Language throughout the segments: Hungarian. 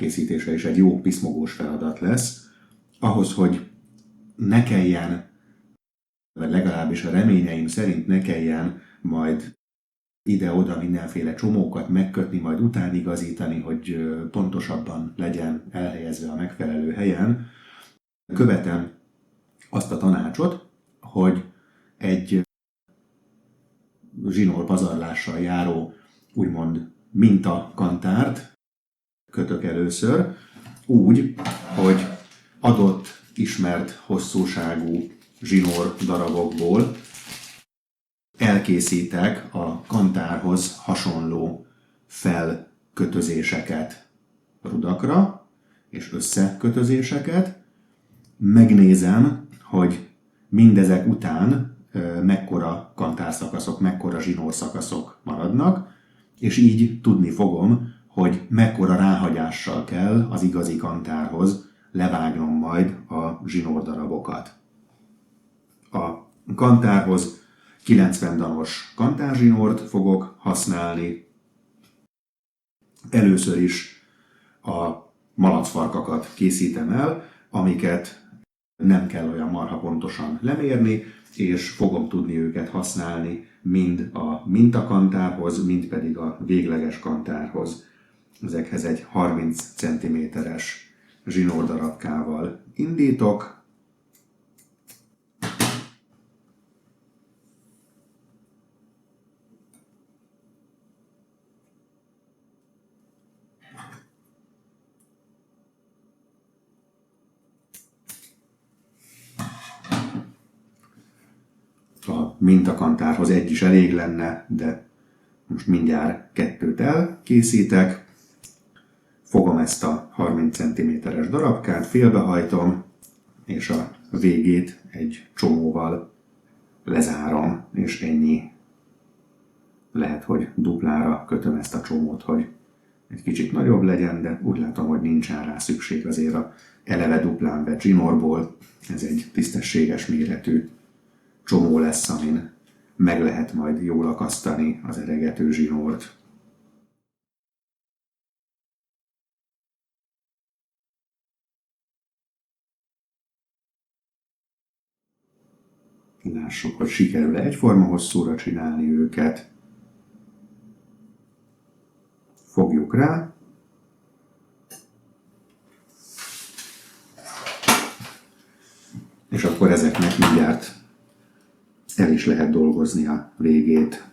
elkészítése is egy jó piszmogós feladat lesz. Ahhoz, hogy ne kelljen, vagy legalábbis a reményeim szerint ne kelljen majd ide-oda mindenféle csomókat megkötni, majd utánigazítani, hogy pontosabban legyen elhelyezve a megfelelő helyen, követem azt a tanácsot, hogy egy zsinórpazarlással járó, úgymond mintakantárt kötök először, úgy, hogy adott, ismert hosszúságú zsinór darabokból elkészítek a kantárhoz hasonló felkötözéseket rudakra és összekötözéseket. Megnézem, hogy mindezek után mekkora kantárszakaszok, mekkora zsinórszakaszok maradnak, és így tudni fogom, hogy mekkora ráhagyással kell az igazi kantárhoz levágnom majd a zsinórdarabokat. A kantárhoz 90 danos kantárzsinórt fogok használni. Először is a malacfarkakat készítem el, amiket nem kell olyan marha pontosan lemérni, és fogom tudni őket használni mind a mintakantárhoz, mind pedig a végleges kantárhoz. Ezekhez egy 30 cm-es zsinórdarabkával indítok. A mintakantárhoz egy is elég lenne, de most mindjárt 2-t elkészítek. Fogom ezt a 30 cm-es darabkát, félbehajtom, és a végét egy csomóval lezárom, és ennyi. Lehet, hogy duplára kötöm ezt a csomót, hogy egy kicsit nagyobb legyen, de úgy látom, hogy nincsen rá szükség azért a eleve duplán vett zsinórból. Ez egy tisztességes méretű csomó lesz, amin meg lehet majd jól akasztani az eregető zsinórt. Lássuk, hogy sikerül egyforma hosszúra csinálni őket. Fogjuk rá. És akkor ezeknek mindjárt el is lehet dolgozni a végét.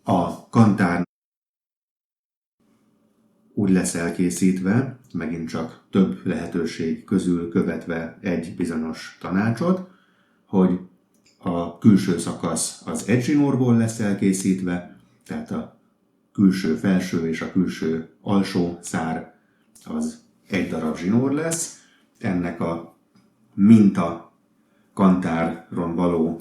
A kantár úgy lesz elkészítve, megint csak több lehetőség közül követve egy bizonyos tanácsot, hogy a külső szakasz az egy zsinórból lesz elkészítve, tehát a külső felső és a külső alsó szár az egy darab zsinór lesz. Ennek a minta kantáron való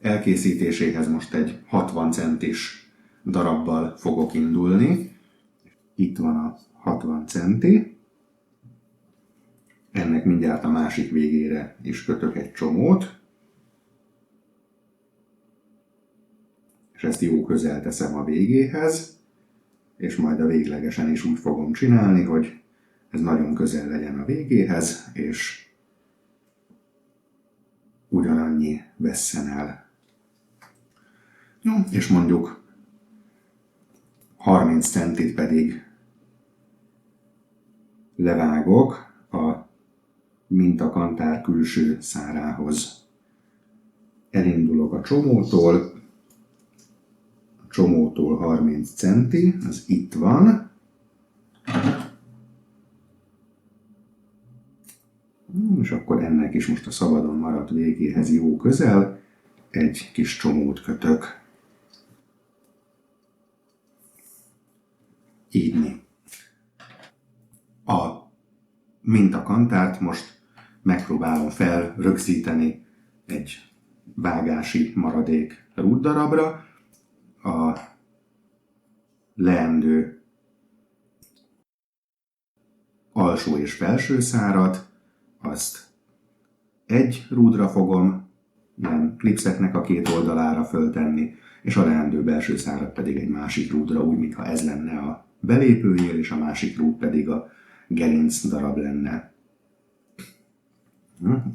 elkészítéséhez most egy 60 centis darabbal fogok indulni. Itt van a 60 centi. Ennek mindjárt a másik végére is kötök egy csomót. És ezt jó közel teszem a végéhez. És majd a véglegesen is úgy fogom csinálni, hogy ez nagyon közel legyen a végéhez, és ugyanannyi vesszen el. Jó, és mondjuk 30 centit pedig levágok a mintakantár külső szárához. Elindulok a csomótól 30 centi, az itt van, és akkor ennek is most a szabadon maradt végéhez jó közel egy kis csomót kötök. Ígyni. A mintakantárt most megpróbálom felrögzíteni egy vágási maradék rúddarabra. A leendő alsó és felső szárat, azt egy rúdra fogom, ilyen klipszeknek a két oldalára föltenni, és a leendő belső szárat pedig egy másik rúdra, úgy, mintha ez lenne a belépőjél, és a másik rúd pedig a gerinc darab lenne.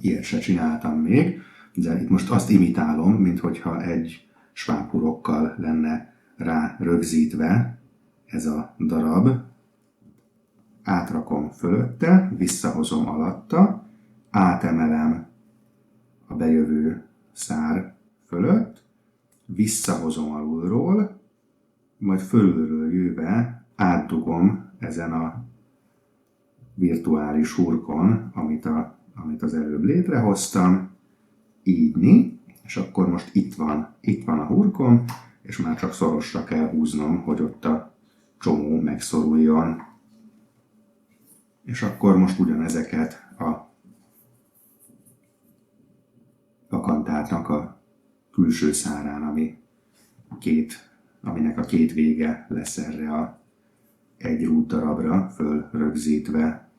Ilyet se csináltam még, de itt most azt imitálom, minthogyha egy svábhurokkal lenne rá rögzítve ez a darab. Átrakom fölötte, visszahozom alatta, átemelem a bejövő szár fölött, visszahozom alulról, majd fölülről jöve átdugom ezen a virtuális hurkon, amit az előbb létrehoztam, ígyni, és akkor most itt van a hurkom, és már csak szorosra kell húznom, hogy ott a csomó megszoruljon. És akkor most ugyanezeket a kantárnak a külső szárán, aminek a két vége lesz erre a egy rúd darabra fölrögzítve.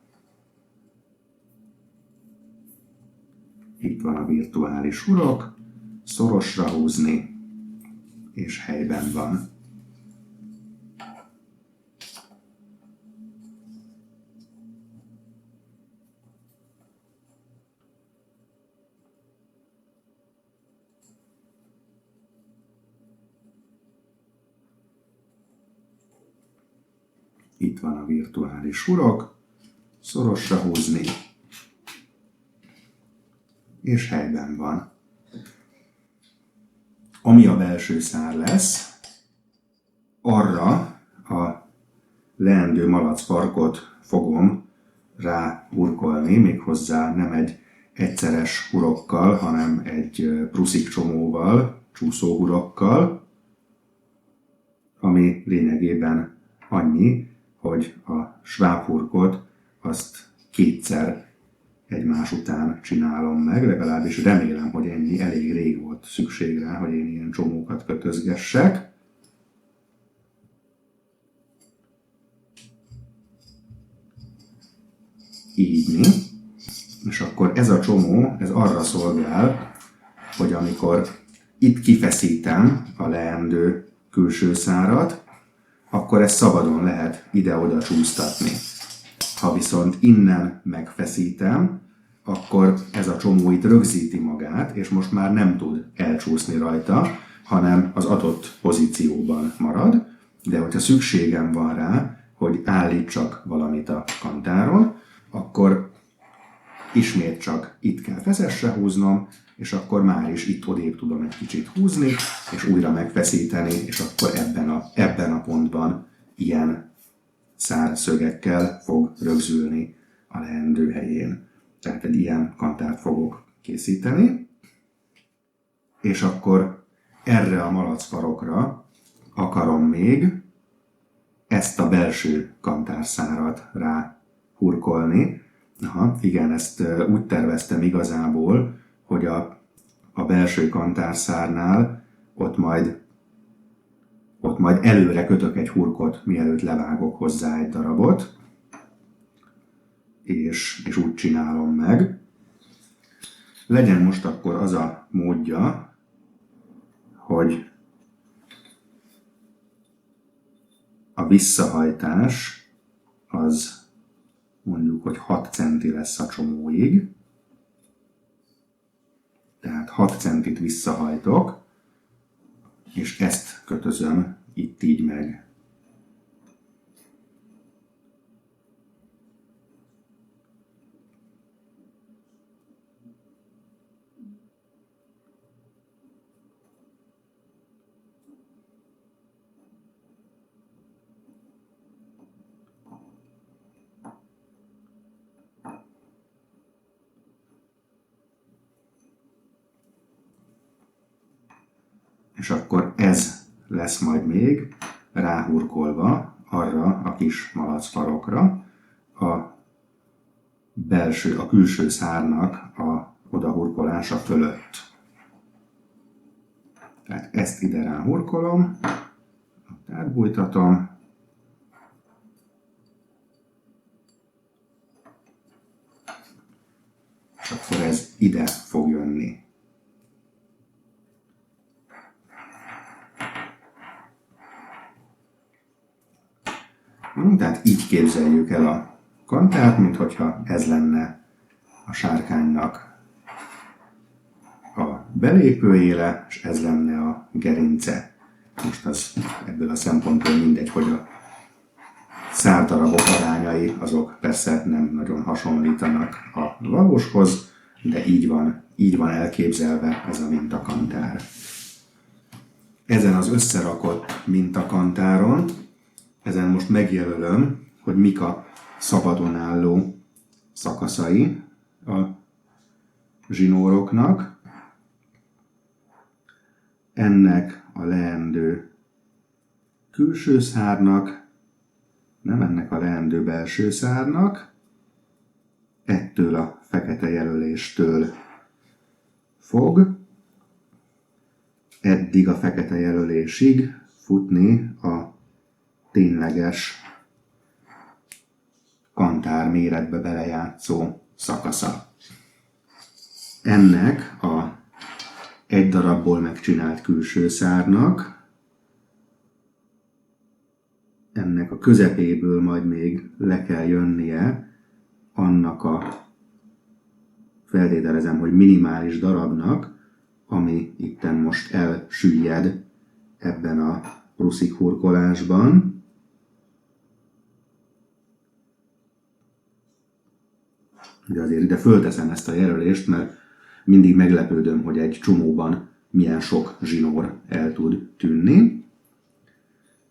Itt van a virtuális hurok, szorosra húzni, és helyben van. Itt van a virtuális hurok, szorosra húzni, és helyben van. Ami a belső szár lesz, arra a leendő malacfarkot fogom rá hurkolni, méghozzá nem egy egyszeres hurokkal, hanem egy pruszik csomóval, csúszóhurokkal, ami lényegében annyi, hogy a svábhurkot azt kétszer egymás után csinálom meg, legalábbis remélem, hogy ennyi, elég rég volt szükség rá, hogy én ilyen csomókat kötözgessek. Ígyni. És akkor ez a csomó, ez arra szolgál, hogy amikor itt kifeszítem a leendő külső szárat, akkor ezt szabadon lehet ide-oda csúsztatni. Ha viszont innen megfeszítem, akkor ez a csomó itt rögzíti magát, és most már nem tud elcsúszni rajta, hanem az adott pozícióban marad, de hogyha szükségem van rá, hogy állítsak valamit a kantáron, akkor ismét csak itt kell feszesre húznom, és akkor már is itt odébb tudom egy kicsit húzni, és újra megfeszíteni, és akkor ebben a pontban ilyen szárszögekkel fog rögzülni a leendő helyén. Tehát egy ilyen kantárt fogok készíteni, és akkor erre a malacfarokra akarom még ezt a belső kantárszárat rá hurkolni. Igen, ezt úgy terveztem igazából, hogy a belső kantárszárnál ott majd előre kötök egy hurkot, mielőtt levágok hozzá egy darabot, és úgy csinálom meg. Legyen most akkor az a módja, hogy a visszahajtás az mondjuk, hogy 6 centi lesz a csomóig. Tehát 6 centit visszahajtok, és ezt kötözöm itt így meg. és akkor ez lesz majd még ráhurkolva arra a kis malacfarokra, a külső szárnak a odahurkolása fölött. Tehát ezt ide ráhurkolom, átbújtatom, és akkor ez ide fog jönni. Tehát így képzeljük el a kantárt, minthogyha ez lenne a sárkánynak a belépőjéle, és ez lenne a gerince. Most az ebből a szempontból mindegy, hogy a szárdarabok arányai azok persze nem nagyon hasonlítanak a valóshoz, de így van elképzelve ez a mintakantár. Ezen az összerakott mintakantáron, ezen most megjelölöm, hogy mik a szabadon álló szakaszai a zsinóroknak. Ennek a leendő külső szárnak, nem ennek a leendő belső szárnak, ettől a fekete jelöléstől fog eddig a fekete jelölésig futni a tényleges kantár méretbe belejátszó szakasza. Ennek a egy darabból megcsinált külső szárnak, ennek a közepéből majd még le kell jönnie annak a, feltételezem, hogy minimális darabnak, ami itten most elsüllyed ebben a pruszik hurkolásban. De azért ide fölteszem ezt a jelölést, mert mindig meglepődöm, hogy egy csomóban milyen sok zsinór el tud tűnni.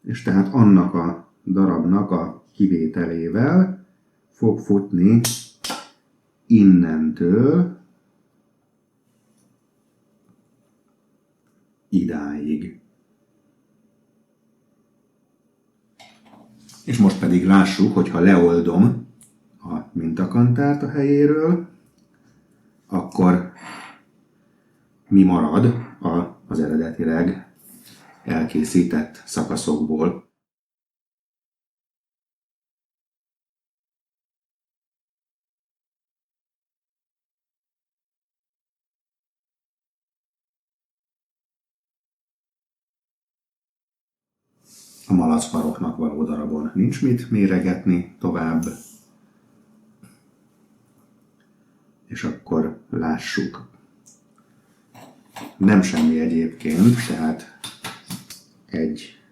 És tehát annak a darabnak a kivételével fog futni innentől idáig. És most pedig lássuk, hogy ha leoldom a mintakantárt a helyéről, akkor mi marad az eredetileg elkészített szakaszokból. A malacfaroknak való darabon nincs mit méregetni tovább. És akkor lássuk. Nem semmi egyébként, tehát egy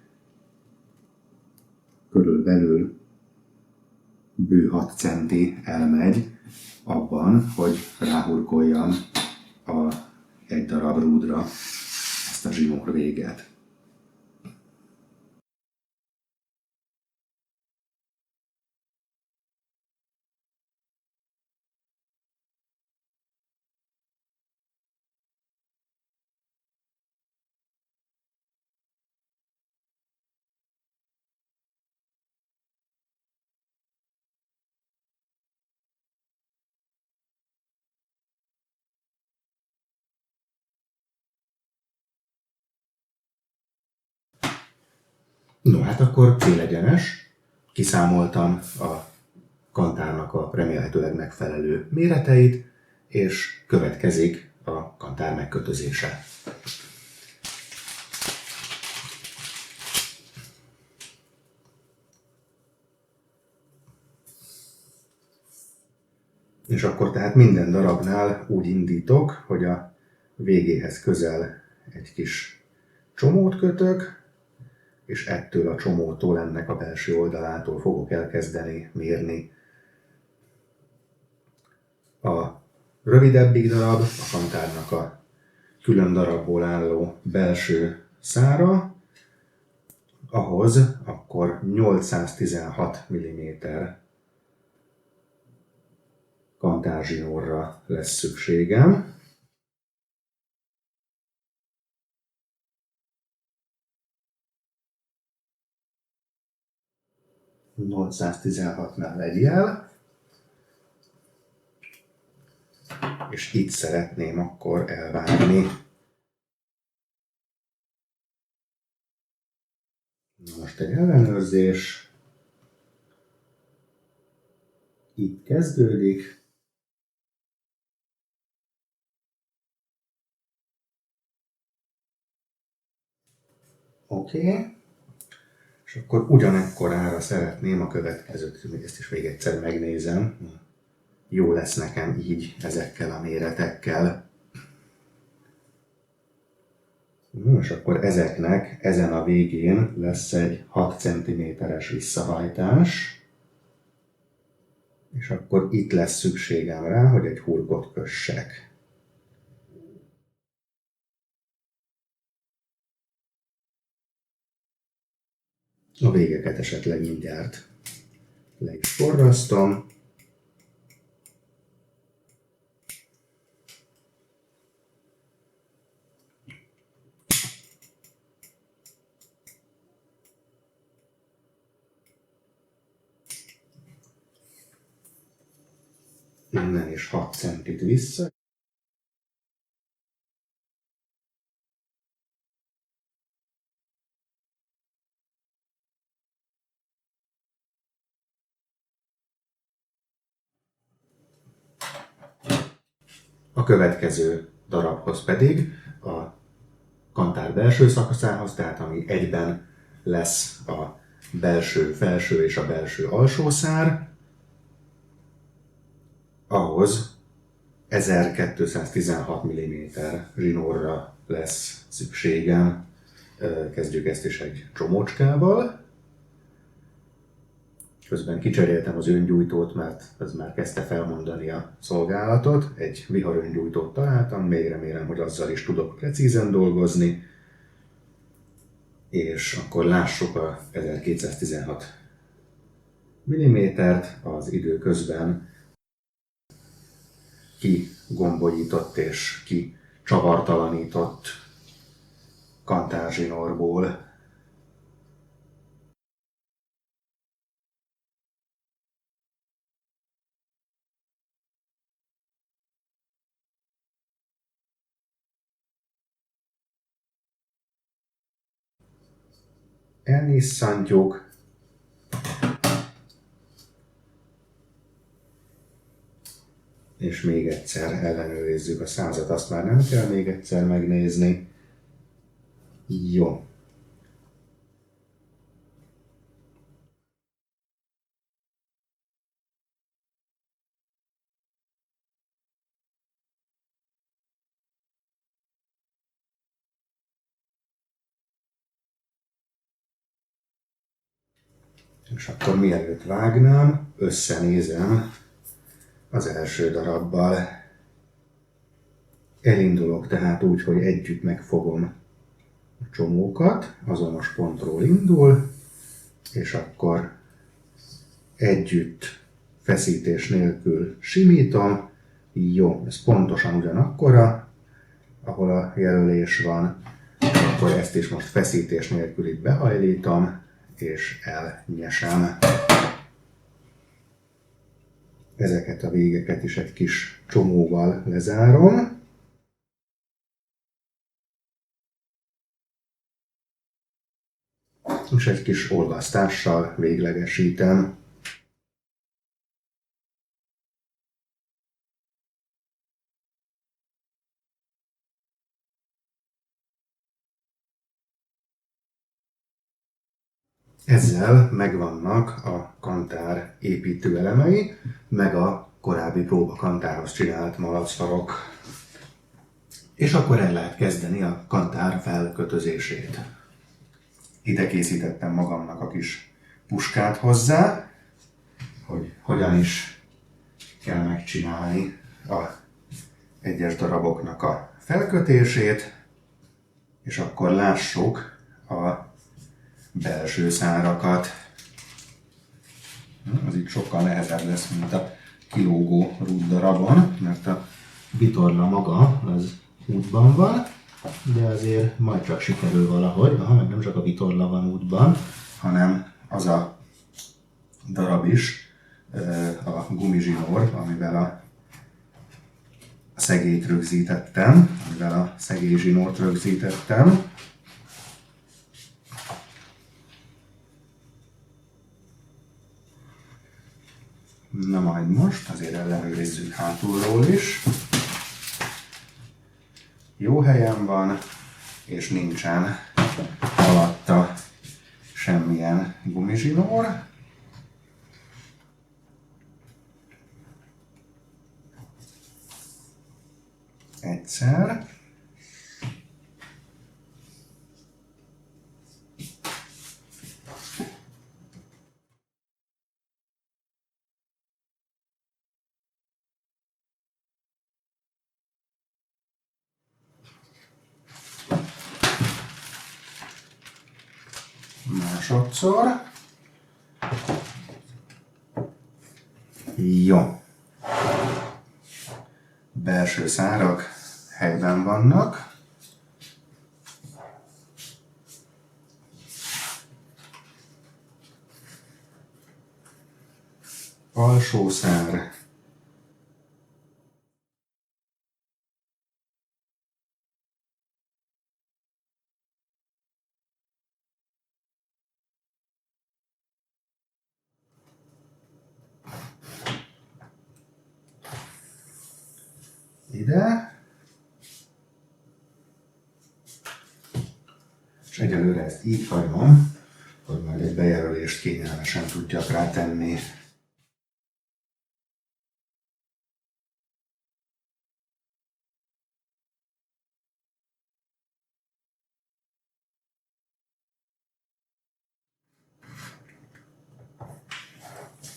körülbelül bő 6 centi elmegy abban, hogy ráhurkoljam egy darab rúdra ezt a zsinór véget. No, hát akkor célegyenes. Kiszámoltam a kantárnak a remélhetőleg megfelelő méreteit, és következik a kantár megkötözése. És akkor tehát minden darabnál úgy indítok, hogy a végéhez közel egy kis csomót kötök, és ettől a csomótól, ennek a belső oldalától fogok elkezdeni mérni a rövidebbik darab, a kantárnak a külön darabból álló belső szára, ahhoz akkor 816 mm kantárzsinórra lesz szükségem. 816-nál legyél, és itt szeretném akkor elvágni. Most egy ellenőrzés. Itt kezdődik. Oké. És akkor ugyanekkorára szeretném a következőt, ezt is még egyszer megnézem. Jó lesz nekem így ezekkel a méretekkel. És akkor ezeknek ezen a végén lesz egy 6 cm-es visszahajtás. És akkor itt lesz szükségem rá, hogy egy hurkot kössek. A végeket esetleg mindjárt le is forrasztom. Innen is 6 centit vissza. A következő darabhoz pedig a kantár belső szakaszához, tehát ami egyben lesz a belső felső és a belső alsó szár, ahhoz 1216 mm zsinórra lesz szükségem. Kezdjük ezt is egy csomócskával. Közben kicseréltem az öngyújtót, mert ez már kezdte felmondani a szolgálatot. Egy viharöngyújtót találtam, még remélem, hogy azzal is tudok precízen dolgozni. És akkor lássuk a 1216 mm-t, az idő közben kigombolyított és kicsavartalanított kantárzsinórból. Elnyisszantjuk. És még egyszer ellenőrizzük a százat, azt már nem kell még egyszer megnézni. Jó. És akkor mielőtt vágnám, összenézem az első darabbal. Elindulok tehát úgy, hogy együtt megfogom a csomókat, azonos pontról indul, és akkor együtt feszítés nélkül simítom. Jó, ez pontosan ugyanakkora, ahol a jelölés van. Akkor ezt is most feszítés nélkül itt behajlítom, és elnyesem. Ezeket a végeket is egy kis csomóval lezárom. És egy kis olvasztással véglegesítem. Ezzel megvannak a kantár építőelemei, meg a korábbi próbakantárhoz csinált malacfarok. És akkor el lehet kezdeni a kantár felkötözését. Ide készítettem magamnak a kis puskát hozzá, hogy hogyan is kell megcsinálni a egyes daraboknak a felkötését, és akkor lássuk a belső szárakat. Az itt sokkal nehezebb lesz, mint a kilógó rúddarabon, mert a vitorla maga az útban van, de azért majd csak sikerül valahogy. Aha, meg nem csak a vitorla van útban, hanem az a darab is a gumizsinór, amivel a szegélyt rögzítettem, amivel a szegélyzsinórt rögzítettem. Na majd most azért ellenőrizzük hátulról is. Jó helyen van, és nincsen alatta semmilyen gumizsinór. Egyszer. Másodszor. Jó. Belső szárak helyben vannak. Alsó szár. Ide. És egyelőre ezt így hagyom, hogy majd egy bejelölést kényelmesen tudjak rátenni.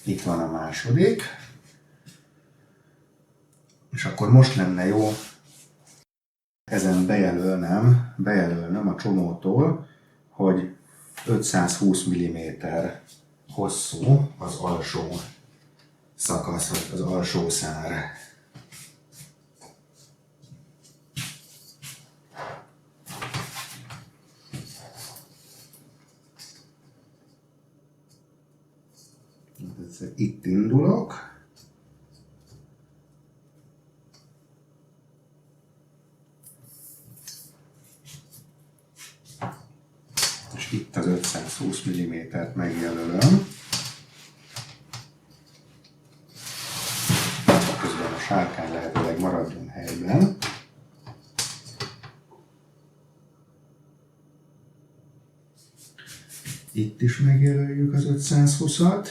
Itt van a második. És akkor most lenne jó ezen bejelölnöm a csomótól, hogy 520 mm hosszú az alsó szakasz, vagy az alsó szár. Itt indulok. És itt az 520 mm-t megjelölöm. Közben a sárkány lehetőleg maradjon helyben. Itt is megjelöljük az 520-at.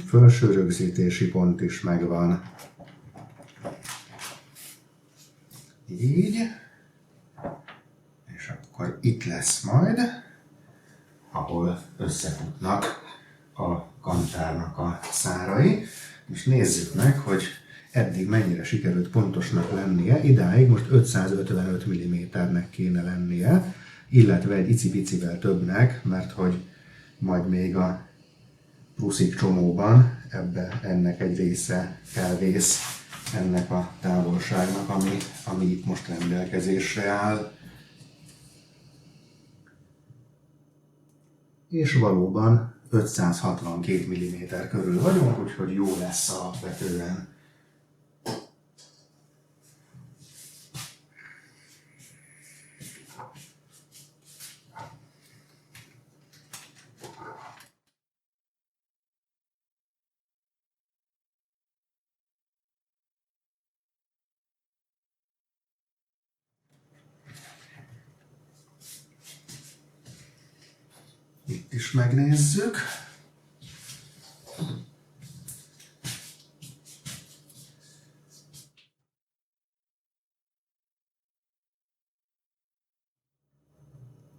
Felső rögzítési pont is megvan. Így. És akkor itt lesz majd, ahol összefutnak a kantárnak a szárai. Most nézzük meg, hogy eddig mennyire sikerült pontosnak lennie. Idáig most 555 mm-nek kéne lennie, illetve egy icipicivel többnek, mert hogy majd még a pruszik csomóban ennek egy része elvész ennek a távolságnak, ami itt most rendelkezésre áll. És valóban 562 mm körül vagyunk, úgyhogy jó lesz alapvetően. Itt is megnézzük.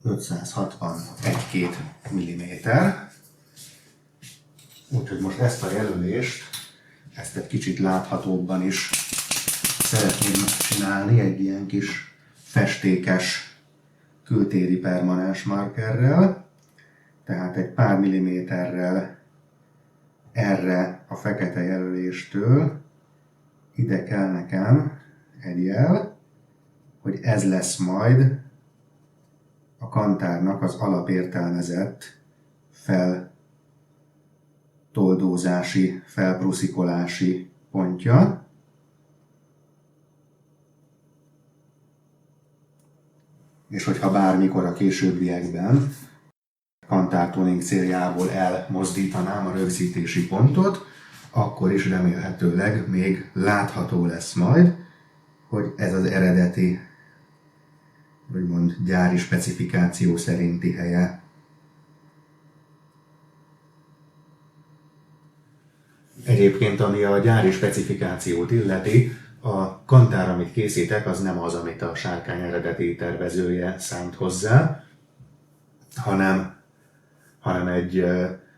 ...561-2 mm. Úgyhogy most ezt a jelölést, ezt egy kicsit láthatóbban is szeretném csinálni egy ilyen kis festékes kültéri permanens markerrel. Tehát egy pár milliméterrel erre a fekete jelöléstől ide kell nekem egy jel, hogy ez lesz majd a kantárnak az alapértelmezett feltoldózási, felpruszikolási pontja. És hogyha bármikor a későbbiekben kantártuning céljából elmozdítanám a rögzítési pontot, akkor is remélhetőleg még látható lesz majd, hogy ez az eredeti, úgymond gyári specifikáció szerinti helye. Egyébként, ami a gyári specifikációt illeti, a kantár, amit készítek, az nem az, amit a sárkány eredeti tervezője szánt hozzá, hanem egy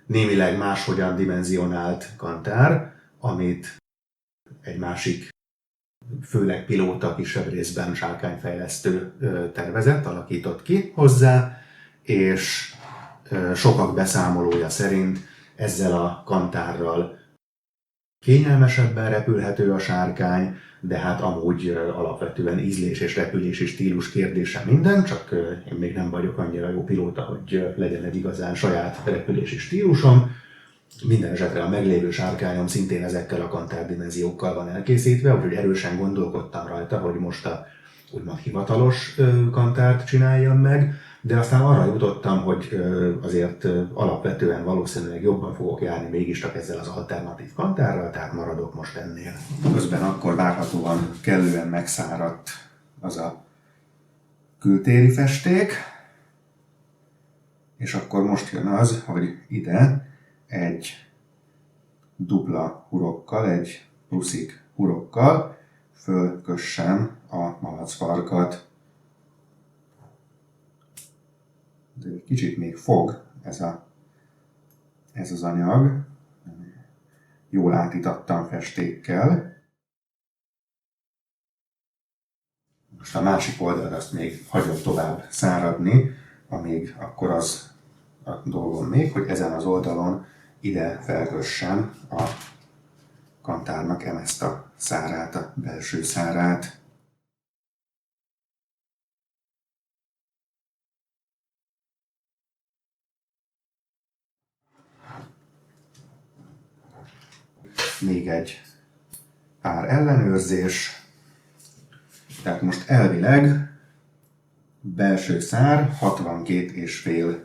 némileg máshogyan dimenzionált kantár, amit egy másik, főleg pilóta, kisebb részben sárkányfejlesztő tervezett, alakított ki hozzá, és sokak beszámolója szerint ezzel a kantárral kényelmesebben repülhető a sárkány, de hát amúgy alapvetően ízlés és repülési stílus kérdése minden, csak én még nem vagyok annyira jó pilóta, hogy legyen egy igazán saját repülési stílusom. Minden esetre a meglévő sárkányom szintén ezekkel a kantárdimenziókkal van elkészítve, úgyhogy erősen gondolkodtam rajta, hogy most a úgymond hivatalos kantárt csináljam meg, de aztán arra jutottam, hogy azért alapvetően valószínűleg jobban fogok járni mégiscsak ezzel az alternatív kantárral, tehát maradok most ennél. Közben akkor várhatóan kellően megszáradt az a kültéri festék, és akkor most jön az, hogy ide egy dupla hurokkal, egy pluszik hurokkal fölkössem a malacfarkat. De egy kicsit még fog ez az anyag. Jól átítattam festékkel. Most a másik oldalt azt még hagyom tovább száradni, amíg akkor az a dolgom még, hogy ezen az oldalon ide felkössem a kantárnak ezt a szárát, a belső szárát. Még egy pár ellenőrzés. Tehát most elvileg belső szár 62,5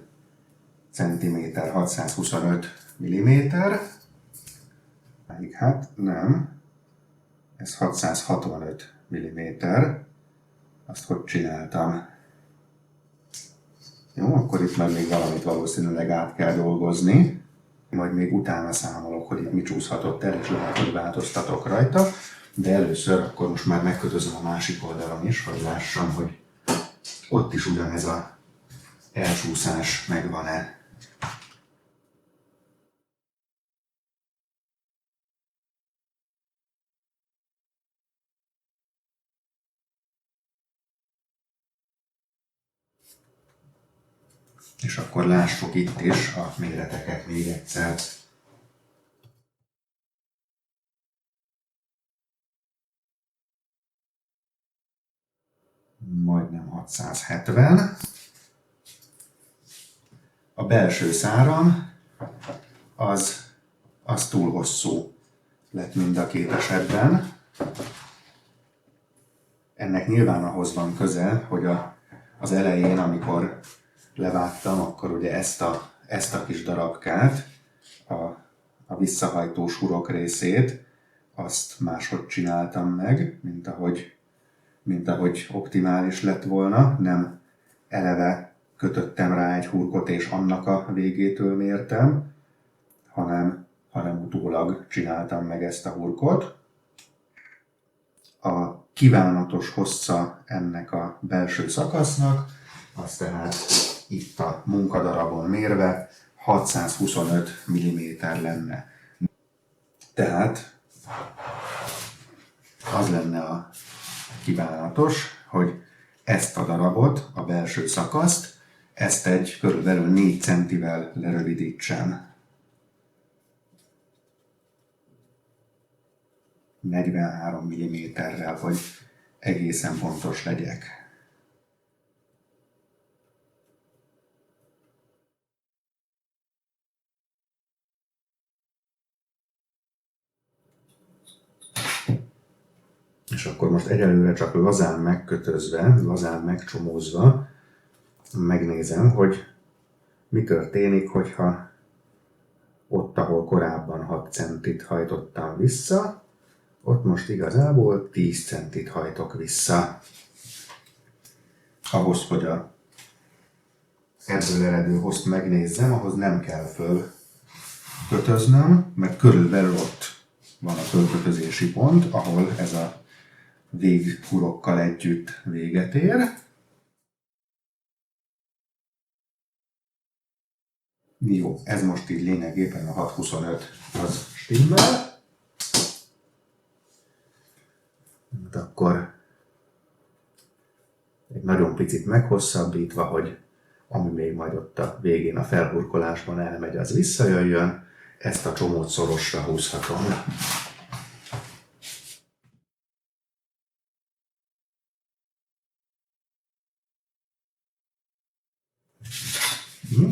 cm, 625 mm. Hát nem, ez 665 mm. Azt hogy csináltam? Jó, akkor itt meg még valamit valószínűleg át kell dolgozni. Majd még utána számolok, hogy itt mi csúszhatott el, és lehet, hogy változtatok rajta. De először akkor most már megkötözöm a másik oldalon is, hogy lássam, hogy ott is ugyanez az elcsúszás megvan-e. És akkor lássuk itt is a méreteket még egyszer. Majdnem 670. A belső száram az túl hosszú lett mind a két esetben. Ennek nyilván ahhoz van köze, hogy az elején, amikor levágtam, akkor ugye ezt a kis darabkát, a visszahajtós hurok részét, azt máshogy csináltam meg, mint ahogy optimális lett volna. Nem eleve kötöttem rá egy hurkot és annak a végétől mértem, hanem utólag csináltam meg ezt a hurkot. A kívánatos hossza ennek a belső szakasznak, az tehát itt a munkadarabon mérve 625 mm lenne. Tehát az lenne a kívánatos, hogy ezt a darabot, a belső szakaszt, ezt egy körülbelül 4 centivel lerövidítsem. 43 mm-rel, hogy egészen pontos legyek. És akkor most egyelőre csak lazán megkötözve, lazán megcsomózva megnézem, hogy mi történik, hogyha ott, ahol korábban 6 centit hajtottam vissza, ott most igazából 10 centit hajtok vissza. Ahhoz, hogy a ebből eredő hozt megnézzem, ahhoz nem kell fölkötöznöm, mert körülbelül ott van a fölkötözési pont, ahol ez a véghurokkal együtt véget ér. Jó, ez most így lényegében a 625 az stimmel. Akkor egy nagyon picit meghosszabbítva, hogy ami még majd ott a végén a felburkolásban elmegy, az visszajöjjön, ezt a csomót szorosra húzhatom.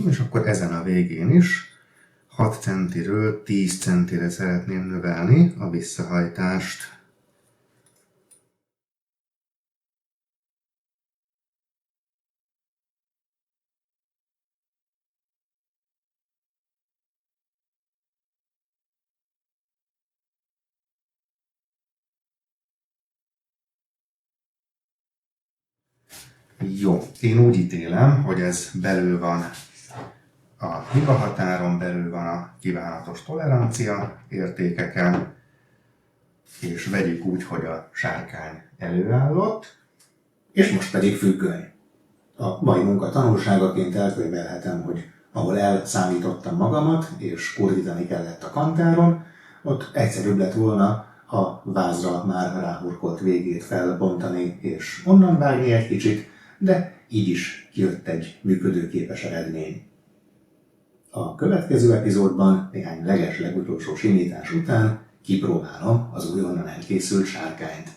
És akkor ezen a végén is 6 centiről 10 centire szeretném növelni a visszahajtást. Jó, én úgy ítélem, hogy ez belül van a hibahatáron, belül van a kívánatos tolerancia értékeken, és vegyük úgy, hogy a sárkány előállott, és most pedig függöny. A mai munka tanulságaként elkönyvelhetem, hogy ahol elszámítottam magamat, és kurvítani kellett a kantáron, ott egyszerűbb lett volna a vázra már ráhurkolt végét felbontani, és onnan vágni egy kicsit, de így is jött egy működőképes eredmény. A következő epizódban néhány leges-legutolsó simítás után kipróbálom az újonnan elkészült sárkányt.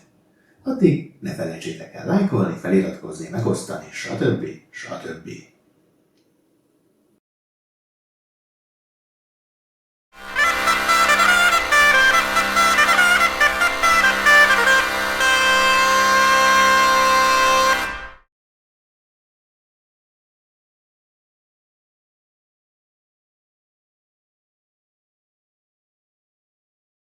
Addig ne felejtsétek el lájkolni, feliratkozni, megosztani, stb.